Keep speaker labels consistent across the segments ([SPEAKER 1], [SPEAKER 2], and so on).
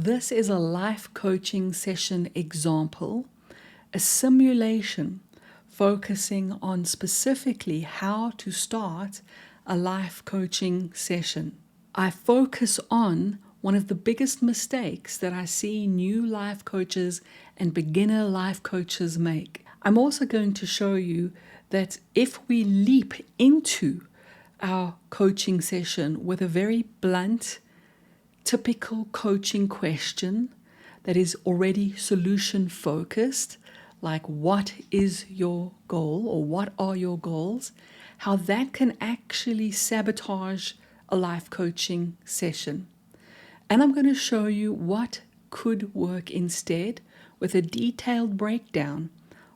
[SPEAKER 1] this is a life coaching session example, a simulation focusing on specifically how to start a life coaching session. I focus on one of the biggest mistakes that I see new life coaches and beginner life coaches make. I'm also going to show you that if we leap into our coaching session with a very blunt, typical coaching question that is already solution focused, like what is your goal or what are your goals, how that can actually sabotage a life coaching session. And I'm going to show you what could work instead with a detailed breakdown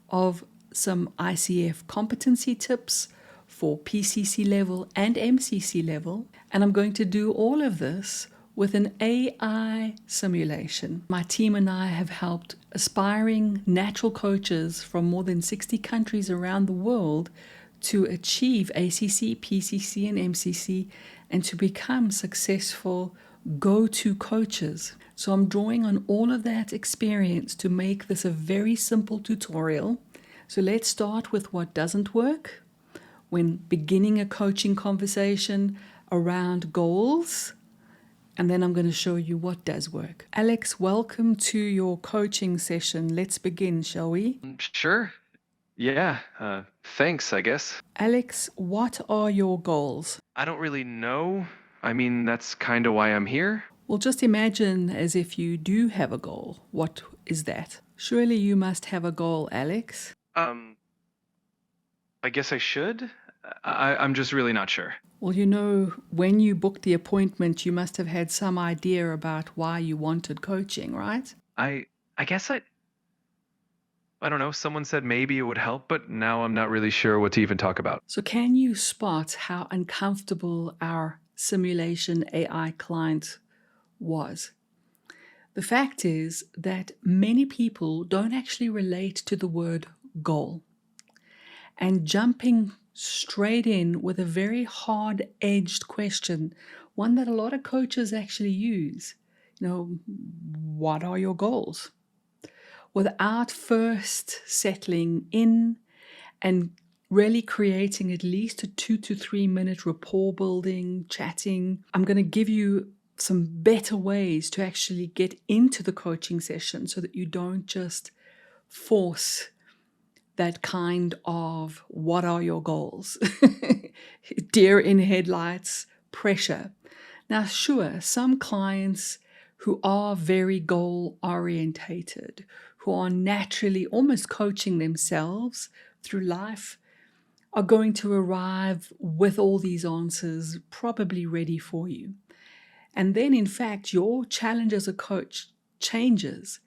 [SPEAKER 1] of some ICF competency tips for PCC level and MCC level. And I'm going to do all of this with an AI simulation. My team and I have helped aspiring natural coaches from more than 60 countries around the world to achieve ACC, PCC, and MCC and to become successful go-to coaches. So I'm drawing on all of that experience to make this a very simple tutorial. So let's start with what doesn't work when beginning a coaching conversation around goals. And then I'm going to show you what does work. Alex, welcome to your coaching session. Let's begin, shall we?
[SPEAKER 2] Sure. Yeah. Thanks, I guess.
[SPEAKER 1] Alex, what are your goals?
[SPEAKER 2] I don't really know. I mean, that's kind of why I'm here.
[SPEAKER 1] Well, just imagine as if you do have a goal. What is that? Surely you must have a goal, Alex.
[SPEAKER 2] I guess I should. I'm just really not sure.
[SPEAKER 1] Well, you know, when you booked the appointment, you must have had some idea about why you wanted coaching, right?
[SPEAKER 2] I guess I don't know. Someone said maybe it would help, but now I'm not really sure what to even talk about.
[SPEAKER 1] So can you spot how uncomfortable our simulation AI client was? The fact is that many people don't actually relate to the word goal. And jumping straight in with a very hard-edged question, one that a lot of coaches actually use, what are your goals? Without first settling in and really creating at least a 2 to 3 minute rapport building, chatting. I'm going to give you some better ways to actually get into the coaching session so that you don't just force that kind of what are your goals? Deer in headlights pressure. Now, sure, some clients who are very goal orientated, who are naturally almost coaching themselves through life, are going to arrive with all these answers probably ready for you. And then, in fact, your challenge as a coach changes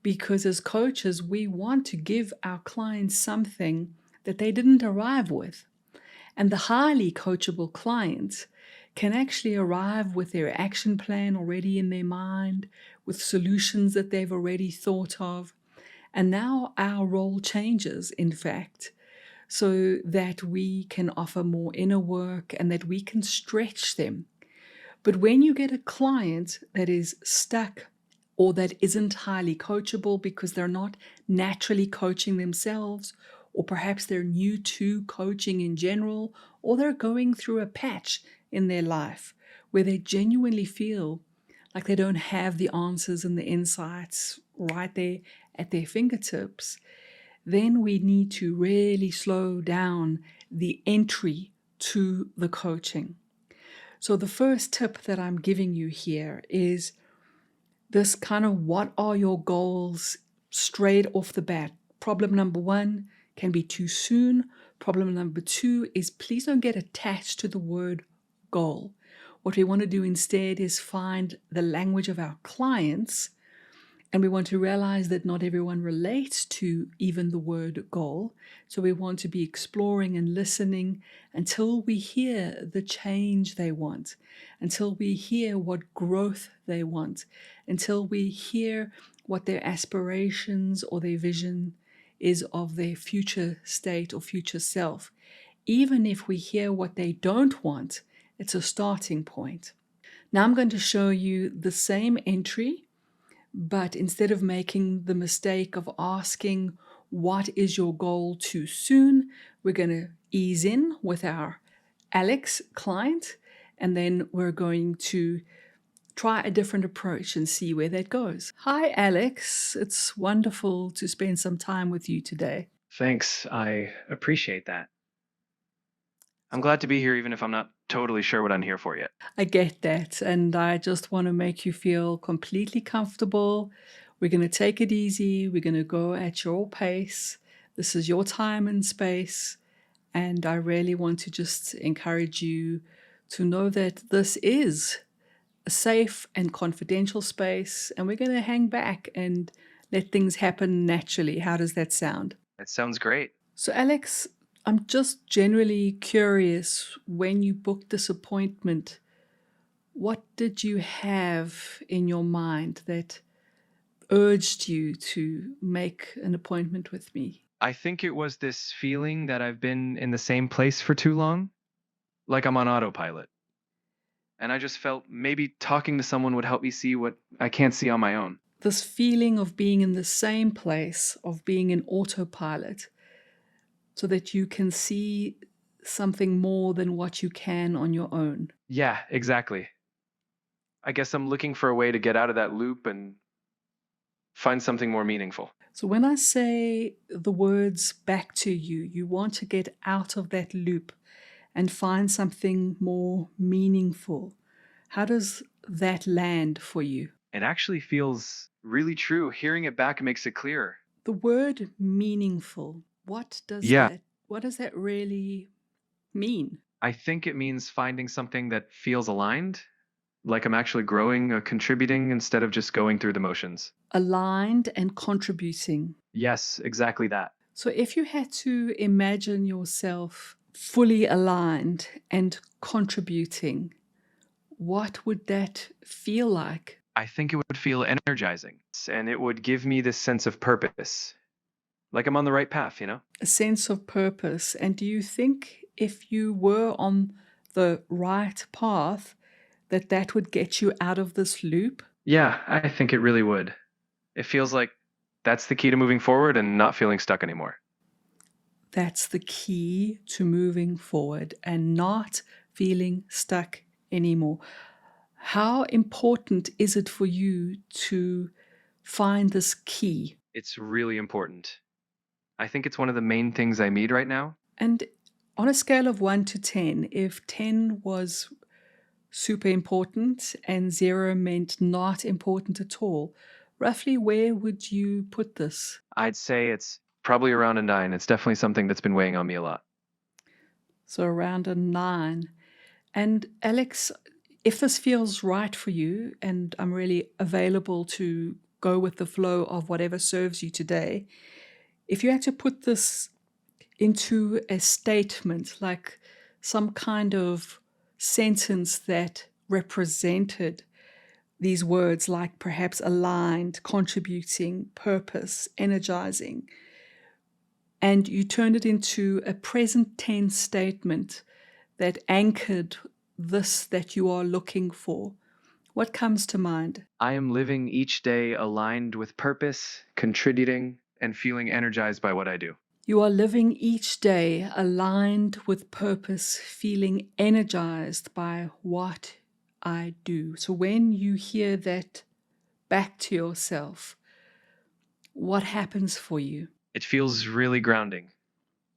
[SPEAKER 1] because as coaches, we want to give our clients something that they didn't arrive with. And the highly coachable client can actually arrive with their action plan already in their mind, with solutions that they've already thought of. And now our role changes, in fact, so that we can offer more inner work and that we can stretch them. But when you get a client that is stuck or that isn't highly coachable because they're not naturally coaching themselves, or perhaps they're new to coaching in general, or they're going through a patch in their life where they genuinely feel like they don't have the answers and the insights right there at their fingertips, then we need to really slow down the entry to the coaching. So the first tip that I'm giving you here is this kind of what are your goals straight off the bat. Problem number one can be too soon. Problem number two is please don't get attached to the word goal. What we want to do instead is find the language of our clients, and we want to realize that not everyone relates to even the word goal. So we want to be exploring and listening until we hear the change they want, until we hear what growth they want, until we hear what their aspirations or their vision is of their future state or future self. Even if we hear what they don't want, it's a starting point. Now I'm going to show you the same entry But instead of making the mistake of asking, what is your goal too soon, we're going to ease in with our Alex client, and then we're going to try a different approach and see where that goes. Hi, Alex. It's wonderful to spend some time with you today.
[SPEAKER 2] Thanks. I appreciate that. I'm glad to be here, even if I'm not totally sure what I'm here for yet.
[SPEAKER 1] I get that. And I just want to make you feel completely comfortable. We're going to take it easy. We're going to go at your pace. This is your time and space. And I really want to just encourage you to know that this is a safe and confidential space. And we're going to hang back and let things happen naturally. How does that sound?
[SPEAKER 2] It sounds great.
[SPEAKER 1] So, Alex, I'm just generally curious, when you booked this appointment, what did you have in your mind that urged you to make an appointment with me?
[SPEAKER 2] I think it was this feeling that I've been in the same place for too long, like I'm on autopilot. And I just felt maybe talking to someone would help me see what I can't see on my own.
[SPEAKER 1] This feeling of being in the same place, of being in autopilot, so that you can see something more than what you can on your own.
[SPEAKER 2] Yeah, exactly. I guess I'm looking for a way to get out of that loop and find something more meaningful.
[SPEAKER 1] So when I say the words back to you, you want to get out of that loop and find something more meaningful. How does that land for you?
[SPEAKER 2] It actually feels really true. Hearing it back makes it clearer.
[SPEAKER 1] The word meaningful, what does that really mean?
[SPEAKER 2] I think it means finding something that feels aligned, like I'm actually growing or contributing instead of just going through the motions.
[SPEAKER 1] Aligned and contributing.
[SPEAKER 2] Yes, exactly that.
[SPEAKER 1] So if you had to imagine yourself fully aligned and contributing, what would that feel like?
[SPEAKER 2] I think it would feel energizing and it would give me this sense of purpose. Like I'm on the right path, you know?
[SPEAKER 1] A sense of purpose. And do you think if you were on the right path, that would get you out of this loop?
[SPEAKER 2] Yeah, I think it really would. It feels like that's the key to moving forward and not feeling stuck anymore.
[SPEAKER 1] That's the key to moving forward and not feeling stuck anymore. How important is it for you to find this key?
[SPEAKER 2] It's really important. I think it's one of the main things I need right now.
[SPEAKER 1] And on a scale of 1 to 10, if 10 was super important and 0 meant not important at all, roughly where would you put this?
[SPEAKER 2] I'd say it's probably around a 9. It's definitely something that's been weighing on me a lot.
[SPEAKER 1] So around a 9. And Alex, if this feels right for you, and I'm really available to go with the flow of whatever serves you today, if you had to put this into a statement, like some kind of sentence that represented these words, like perhaps aligned, contributing, purpose, energizing, and you turned it into a present tense statement that anchored this that you are looking for, what comes to mind?
[SPEAKER 2] I am living each day aligned with purpose, contributing, and feeling energized by what I do.
[SPEAKER 1] You are living each day aligned with purpose, feeling energized by what I do. So when you hear that back to yourself, what happens for you?
[SPEAKER 2] It feels really grounding.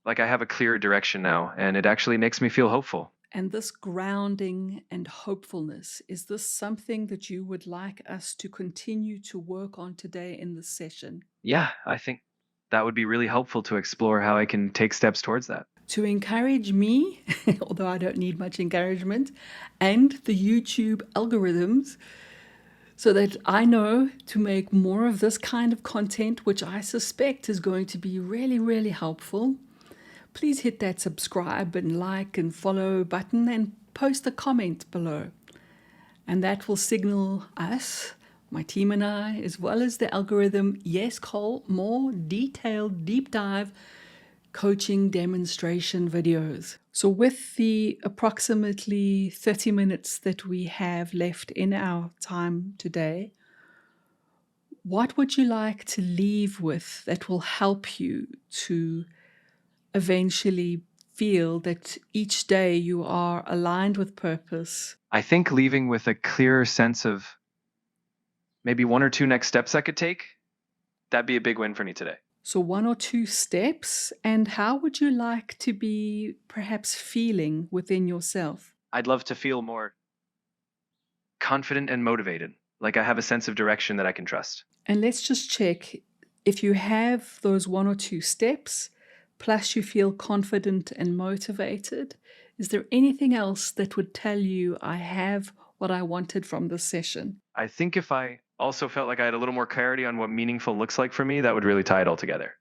[SPEAKER 2] Like I have a clearer direction now, and it actually makes me feel hopeful.
[SPEAKER 1] And this grounding and hopefulness, is this something that you would like us to continue to work on today in this session?
[SPEAKER 2] Yeah, I think that would be really helpful to explore how I can take steps towards that.
[SPEAKER 1] To encourage me, although I don't need much encouragement, and the YouTube algorithms, so that I know to make more of this kind of content, which I suspect is going to be really, really helpful. Please hit that subscribe and like and follow button and post a comment below. And that will signal us, my team and I, as well as the algorithm, yes, Cole, more detailed, deep dive coaching demonstration videos. So with the approximately 30 minutes that we have left in our time today, What would you like to leave with that will help you to eventually feel that each day you are aligned with purpose?
[SPEAKER 2] I think leaving with a clearer sense of maybe 1 or 2 next steps I could take, that'd be a big win for me today.
[SPEAKER 1] So 1 or 2 steps, and how would you like to be perhaps feeling within yourself?
[SPEAKER 2] I'd love to feel more confident and motivated, like I have a sense of direction that I can trust.
[SPEAKER 1] And let's just check if you have those 1 or 2 steps, plus you feel confident and motivated. Is there anything else that would tell you I have what I wanted from this session?
[SPEAKER 2] I think if I also felt like I had a little more clarity on what meaningful looks like for me, that would really tie it all together.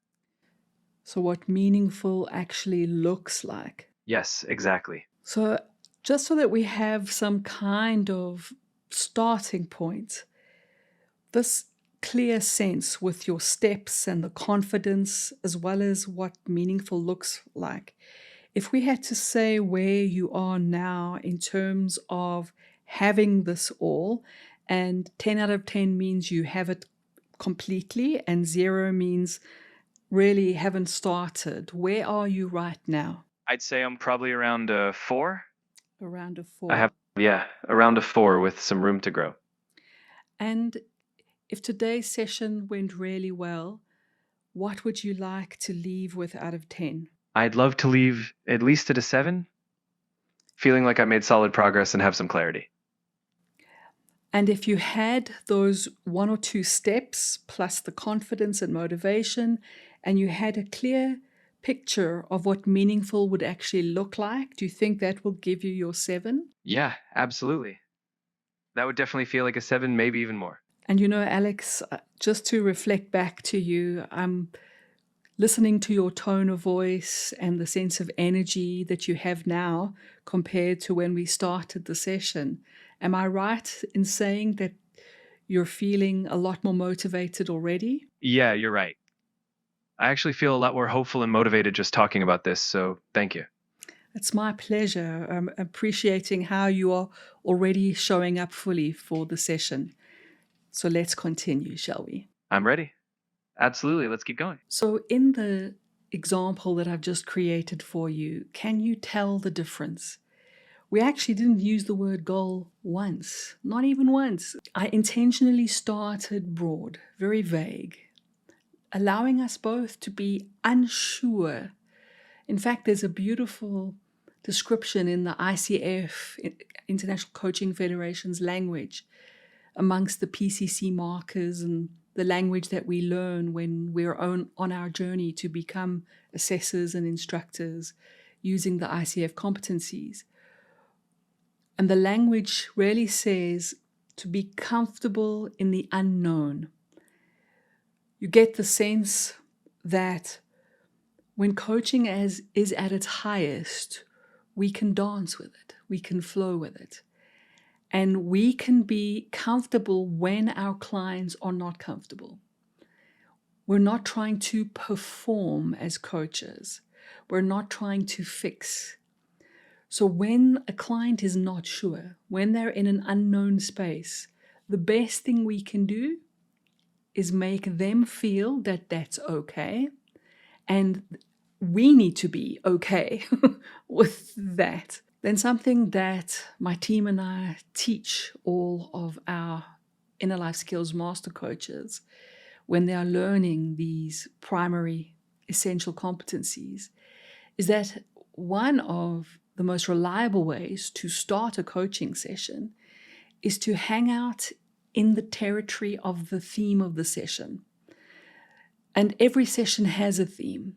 [SPEAKER 1] So, what meaningful actually looks like.
[SPEAKER 2] Yes, exactly.
[SPEAKER 1] So, just so that we have some kind of starting point, this clear sense with your steps and the confidence, as well as what meaningful looks like. If we had to say where you are now in terms of having this all, and 10 out of 10 means you have it completely, and 0 means really haven't started, where are you right now?
[SPEAKER 2] I'd say I'm probably around a 4.
[SPEAKER 1] Around a 4.
[SPEAKER 2] I have, yeah, around a 4 with some room to grow.
[SPEAKER 1] And if today's session went really well, what would you like to leave with out of 10?
[SPEAKER 2] I'd love to leave at least at a 7, feeling like I made solid progress and have some clarity.
[SPEAKER 1] And if you had those 1 or 2 steps, plus the confidence and motivation, and you had a clear picture of what meaningful would actually look like, do you think that will give you your 7?
[SPEAKER 2] Yeah, absolutely. That would definitely feel like a 7, maybe even more.
[SPEAKER 1] And you know, Alex, just to reflect back to you, I'm listening to your tone of voice and the sense of energy that you have now compared to when we started the session. Am I right in saying that you're feeling a lot more motivated already?
[SPEAKER 2] Yeah, you're right. I actually feel a lot more hopeful and motivated just talking about this, so thank you.
[SPEAKER 1] It's my pleasure. I'm appreciating how you are already showing up fully for the session. So let's continue, shall we?
[SPEAKER 2] I'm ready. Absolutely, let's keep going.
[SPEAKER 1] So in the example that I've just created for you, can you tell the difference? We actually didn't use the word goal once, not even once. I intentionally started broad, very vague, allowing us both to be unsure. In fact, there's a beautiful description in the ICF, International Coaching Federation's language, amongst the PCC markers and the language that we learn when we're on our journey to become assessors and instructors using the ICF competencies. And the language really says to be comfortable in the unknown. You get the sense that when coaching is at its highest, we can dance with it, we can flow with it. And we can be comfortable when our clients are not comfortable. We're not trying to perform as coaches. We're not trying to fix. So when a client is not sure, when they're in an unknown space, the best thing we can do is make them feel that that's okay. And we need to be okay with that. Then something that my team and I teach all of our InnerLifeSkills Master Coaches when they are learning these primary essential competencies is that one of the most reliable ways to start a coaching session is to hang out in the territory of the theme of the session. And every session has a theme.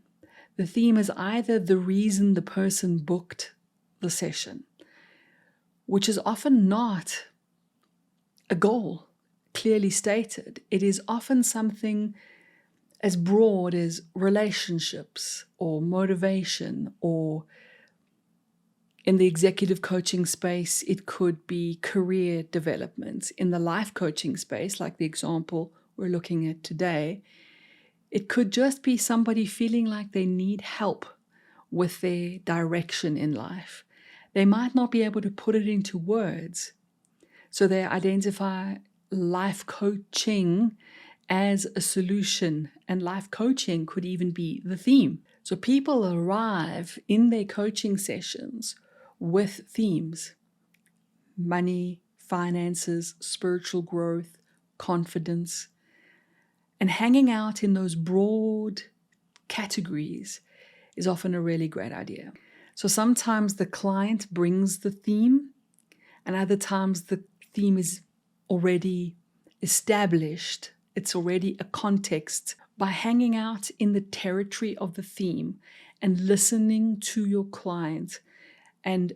[SPEAKER 1] The theme is either the reason the person booked the session, which is often not a goal clearly stated. It is often something as broad as relationships or motivation, or in the executive coaching space, it could be career development. In the life coaching space, like the example we're looking at today, it could just be somebody feeling like they need help with their direction in life. They might not be able to put it into words. So they identify life coaching as a solution, and life coaching could even be the theme. So people arrive in their coaching sessions with themes: money, finances, spiritual growth, confidence. And hanging out in those broad categories is often a really great idea. So sometimes the client brings the theme, and other times the theme is already established. It's already a context. By hanging out in the territory of the theme and listening to your client and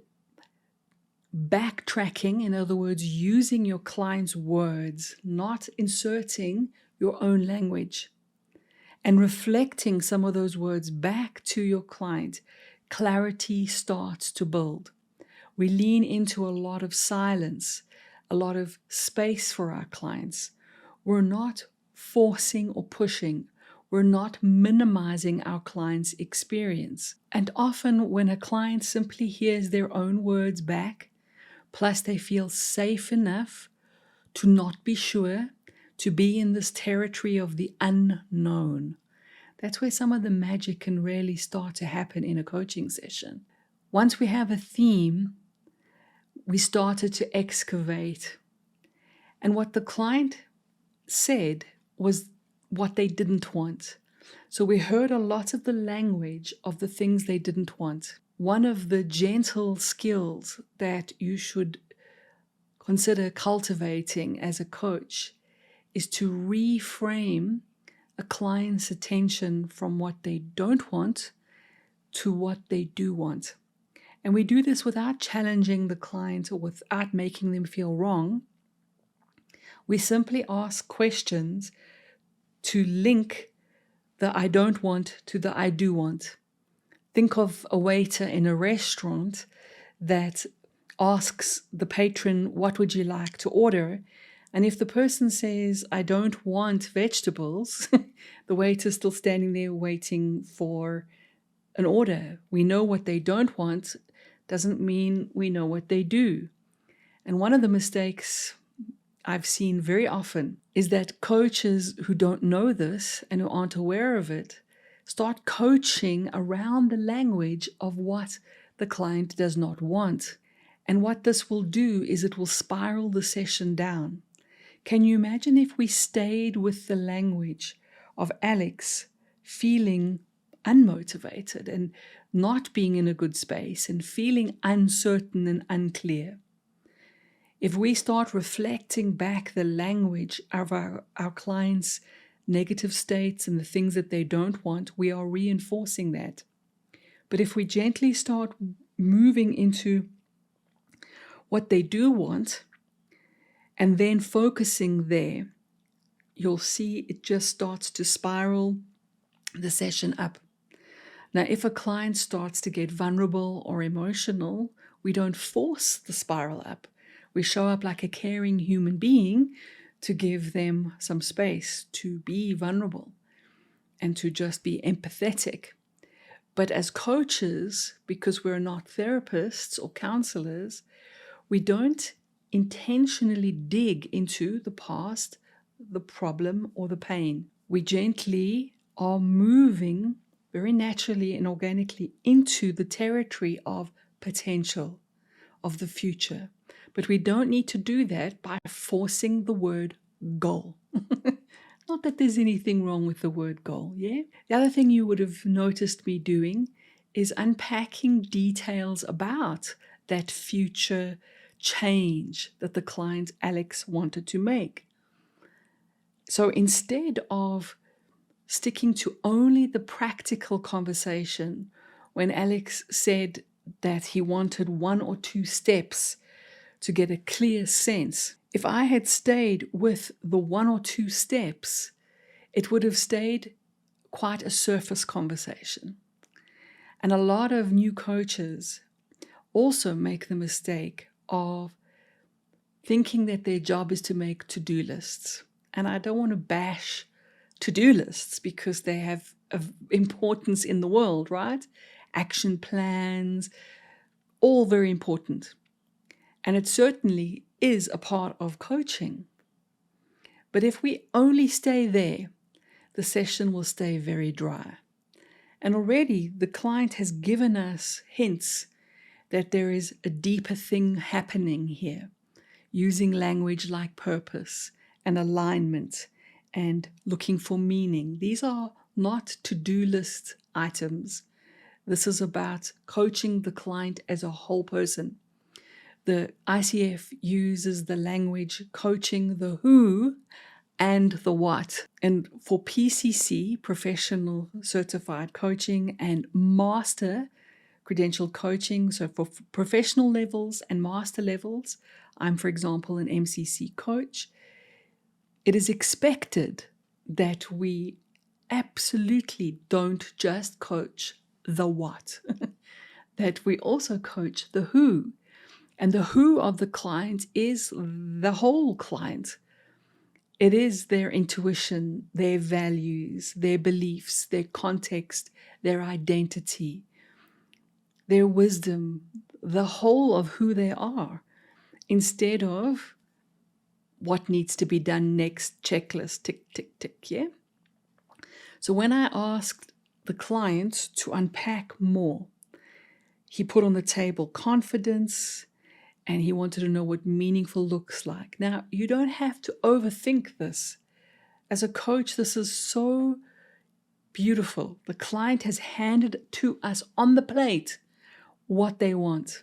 [SPEAKER 1] backtracking, in other words, using your client's words, not inserting your own language, and reflecting some of those words back to your client, clarity starts to build. We lean into a lot of silence, a lot of space for our clients. We're not forcing or pushing. We're not minimizing our client's experience. And often when a client simply hears their own words back, plus they feel safe enough to not be sure, to be in this territory of the unknown, that's where some of the magic can really start to happen in a coaching session. Once we have a theme, we started to excavate. And what the client said was what they didn't want. So we heard a lot of the language of the things they didn't want. One of the gentle skills that you should consider cultivating as a coach is to reframe a client's attention from what they don't want to what they do want. And we do this without challenging the client or without making them feel wrong. We simply ask questions to link the I don't want to the I do want. Think of a waiter in a restaurant that asks the patron, what would you like to order? And if the person says, I don't want vegetables, the waiter's still standing there waiting for an order. We know what they don't want doesn't mean we know what they do. And one of the mistakes I've seen very often is that coaches who don't know this and who aren't aware of it start coaching around the language of what the client does not want. And what this will do is it will spiral the session down. Can you imagine if we stayed with the language of Alex feeling unmotivated and not being in a good space and feeling uncertain and unclear? If we start reflecting back the language of our clients' negative states and the things that they don't want, we are reinforcing that. But if we gently start moving into what they do want and then focusing there, you'll see it just starts to spiral the session up. Now, if a client starts to get vulnerable or emotional, we don't force the spiral up. We show up like a caring human being to give them some space to be vulnerable and to just be empathetic. But as coaches, because we're not therapists or counselors, we don't intentionally dig into the past, the problem, or the pain. We gently are moving very naturally and organically into the territory of potential, of the future. But we don't need to do that by forcing the word goal. Not that there's anything wrong with the word goal, yeah? The other thing you would have noticed me doing is unpacking details about that future change that the client Alex wanted to make. So instead of sticking to only the practical conversation, when Alex said that he wanted 1 or 2 steps to get a clear sense, if I had stayed with the 1 or 2 steps, it would have stayed quite a surface conversation. And a lot of new coaches also make the mistake of thinking that their job is to make to-do lists. And I don't want to bash to-do lists because they have importance in the world, right? Action plans, all very important. And it certainly is a part of coaching. But if we only stay there, the session will stay very dry. And already the client has given us hints that there is a deeper thing happening here, using language like purpose and alignment and looking for meaning. These are not to-do list items. This is about coaching the client as a whole person. The ICF uses the language coaching the who and the what. And for PCC, Professional Certified Coaching, and Master Credentialed Coaching, so for professional levels and master levels, I'm, for example, an MCC coach, it is expected that we absolutely don't just coach the what, that we also coach the who. And the who of the client is the whole client. It is their intuition, their values, their beliefs, their context, their identity, their wisdom, the whole of who they are, instead of what needs to be done next, checklist, tick, tick, tick, yeah? So when I asked the client to unpack more, he put on the table confidence, and he wanted to know what meaningful looks like. Now, you don't have to overthink this. As a coach, this is so beautiful. The client has handed to us on the plate what they want.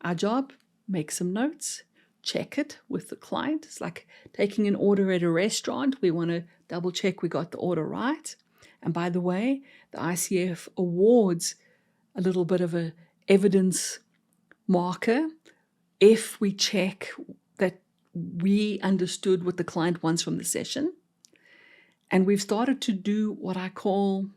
[SPEAKER 1] Our job, make some notes, check it with the client. It's like taking an order at a restaurant. We want to double check we got the order right. And by the way, the ICF awards a little bit of an evidence marker if we check that we understood what the client wants from the session. And we've started to do what I call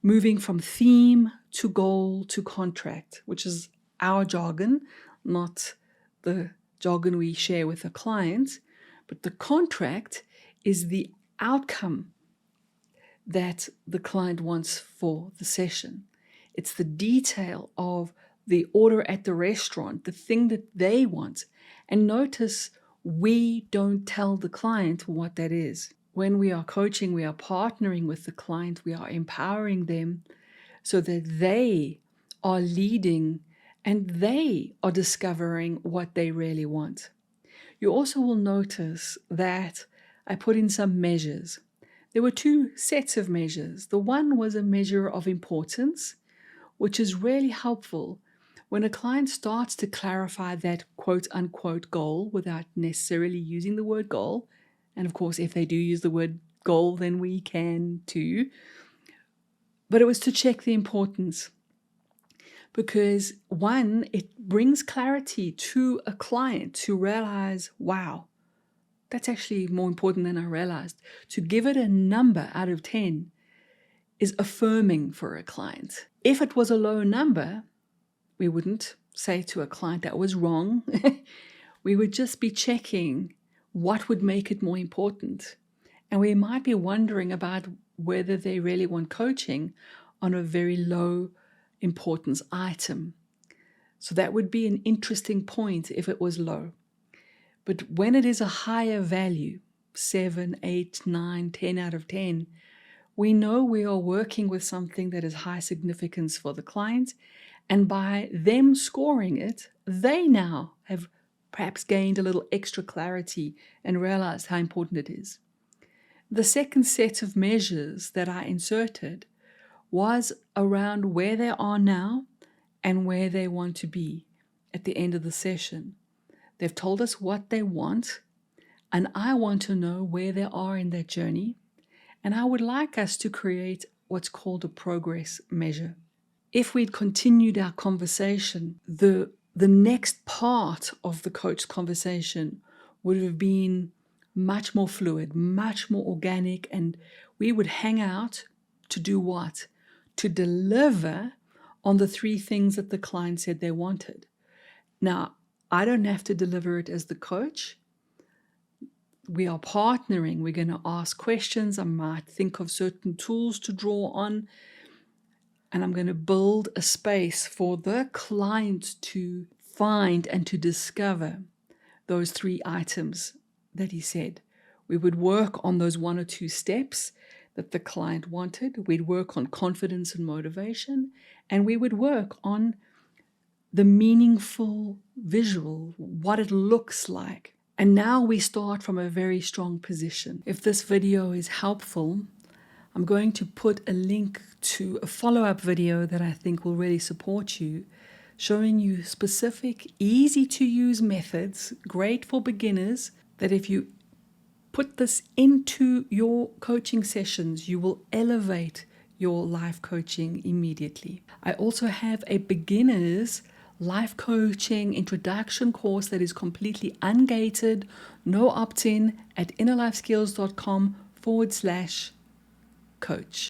[SPEAKER 1] moving from theme to goal to contract, which is our jargon, not the jargon we share with the clients. But the contract is the outcome that the client wants for the session. It's the detail of the order at the restaurant, the thing that they want. And notice we don't tell the client what that is. When we are coaching, we are partnering with the client, we are empowering them so that they are leading and they are discovering what they really want. You also will notice that I put in some measures. There were two sets of measures. The one was a measure of importance, which is really helpful when a client starts to clarify that quote unquote goal without necessarily using the word goal. And of course, if they do use the word goal, then we can too. But it was to check the importance. Because one, it brings clarity to a client to realize, wow, that's actually more important than I realized. To give it a number out of 10 is affirming for a client. If it was a low number, we wouldn't say to a client that was wrong. We would just be checking what would make it more important. And we might be wondering about whether they really want coaching on a very low importance item. So that would be an interesting point if it was low. But when it is a higher value, 7, 8, 9, 10 out of 10, we know we are working with something that is high significance for the client. And by them scoring it, they now have perhaps gained a little extra clarity and realized how important it is. The second set of measures that I inserted was around where they are now and where they want to be at the end of the session. They've told us what they want, and I want to know where they are in their journey, and I would like us to create what's called a progress measure. If we'd continued our conversation, the next part of the coach conversation would have been much more fluid, much more organic, and we would hang out to do what? To deliver on the 3 things that the client said they wanted. Now, I don't have to deliver it as the coach. We are partnering. We're going to ask questions. I might think of certain tools to draw on. And I'm going to build a space for the client to find and to discover those 3 items that he said. We would work on those 1 or 2 steps that the client wanted. We'd work on confidence and motivation, and we would work on the meaningful visual, what it looks like. And now we start from a very strong position. If this video is helpful, I'm going to put a link to a follow-up video that I think will really support you, showing you specific, easy-to-use methods, great for beginners, that if you put this into your coaching sessions, you will elevate your life coaching immediately. I also have a beginner's life coaching introduction course that is completely ungated, no opt-in, at InnerLifeSkills.com/coach.